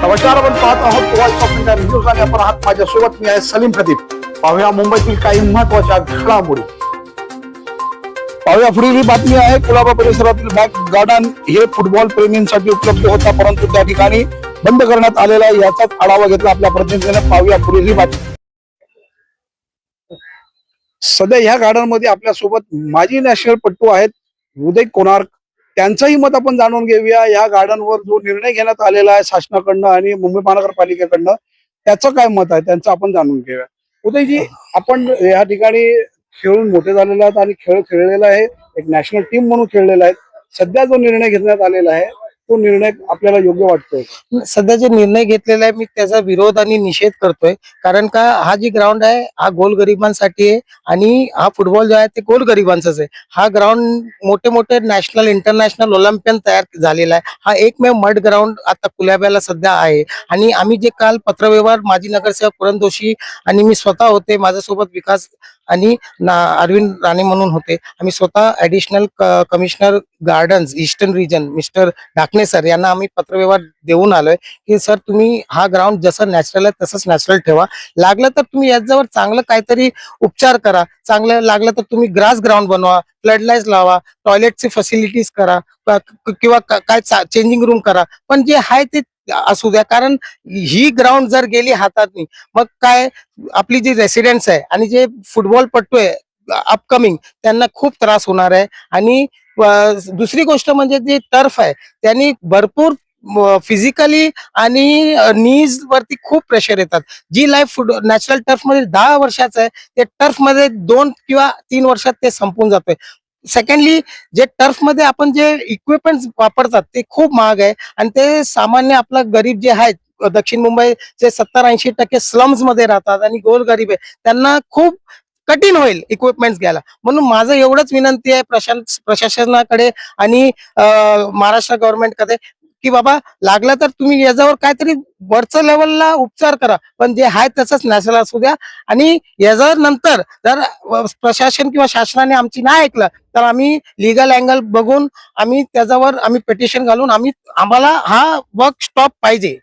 नमस्कार, आपण पाहत आहोत वॉइस ऑफ इंडिया न्यूज आणि आपण आहात माझ्यासोबत मी आहे सलीम खतीब. पाहूया मुंबईतील काही महत्वाच्या घडामोडी. पाहूया पुढील ही बातमी आहे. कुलाबा परिसरातील बॅक गार्डन हे फुटबॉल प्रेमींसाठी उपलब्ध होता, परंतु त्या ठिकाणी बंद करण्यात आलेला आहे. याचाच आढावा घेतला आपल्या प्रतिनिधीने. पाहूया पुढील ही बातमी. सध्या ह्या गार्डन मध्ये आपल्यासोबत माजी नॅशनल पट्टू आहेत उदय कोणार्क. त्यांचंही मत आपण जाणून घेऊया. या गार्डनवर जो निर्णय घेण्यात आलेला आहे शासनाकडनं आणि मुंबई महानगरपालिकेकडनं, त्याचं काय मत आहे त्यांचं आपण जाणून घेऊया. उदयजी, आपण या ठिकाणी खेळून मोठे झालेले आहात आणि खेळ खेळलेला आहे, एक नॅशनल टीम म्हणून खेळलेला आहे. सध्या जो निर्णय घेण्यात आलेला आहे तो निर्णय आपल्याला योग्य वाटतोय? सध्या जे निर्णय घेतलेला आहे मी त्याचा विरोध आणि निषेध करतोय. कारण का हा जी ग्राउंड आहे हा गोलगरिबांसाठी आहे आणि हा फुटबॉल जो आहे ते गोलगरिबांचाच आहे. हा ग्राउंड मोठे मोठे नॅशनल इंटरनॅशनल ओलंपियन तयार झालेला आहे. हा एकमेव मड ग्राउंड आता कुलाब्याला सध्या आहे. आणि आम्ही जे काल पत्रव्यवहार माजी नगरसेवक पुरण जोशी आणि मी स्वतः होते, माझ्यासोबत विकास आणि अरविंद राणे म्हणून होते. आम्ही स्वतः additional commissioner gardens eastern region mister Dakne sir यांना आम्ही पत्रव्यवहार देऊन आलोय की सर तुम्ही हा ग्राउंड जसं नॅचरल आहे तसंच नॅचरल ठेवा. लागलं तर तुम्ही याच्यावर चांगलं काहीतरी उपचार करा. चांगलं लागलं तर तुम्ही ग्रास ग्राउंड बनवा, फ्लडलाईट्स लावा, टॉयलेटची फॅसिलिटीज करा किंवा काय चेंजिंग रूम करा. पण जे आहे ते असू द्या. कारण ही ग्राउंड जर गेली हातातनी मग काय आपली जी रेसिडेंट्स आहे आणि जे फुटबॉल पट्टू आहे अपकमिंग त्यांना खूप त्रास होणार आहे. आणि दुसरी गोष्ट म्हणजे जे टर्फ आहे त्यांनी भरपूर फिजिकली आणि नीज वरती खूप प्रेशर येतात. जी लाईफ नॅचरल टर्फ मध्ये 10 वर्षाचं आहे ते टर्फ मध्ये 2 किंवा 3 वर्षात ते संपून जातोय. सेकंडली जे टर्फ मध्ये आपण जे इक्विपमेंट वापरतात ते खूप महाग आहे आणि ते सामान्य आपला गरीब जे आहेत दक्षिण मुंबईचे 70-80% स्लम्स मध्ये राहतात आणि गोरगरीब आहे त्यांना खूप कठीण होईल इक्विपमेंट्स घ्यायला. म्हणून माझं एवढंच विनंती आहे प्रशासनाकडे आणि महाराष्ट्र गव्हर्नमेंटकडे की बाबा लागलं तर तुम्ही याच्यावर काहीतरी वरच्या लेवलला उपचार करा, पण जे आहे तसंच नॅचरल असू द्या. आणि याच्या नंतर जर प्रशासन किंवा शासनाने आमची नाही ऐकलं तर आम्ही लिगल अँगल बघून आम्ही त्याच्यावर पिटिशन घालून आम्हाला हा वर्क स्टॉप पाहिजे.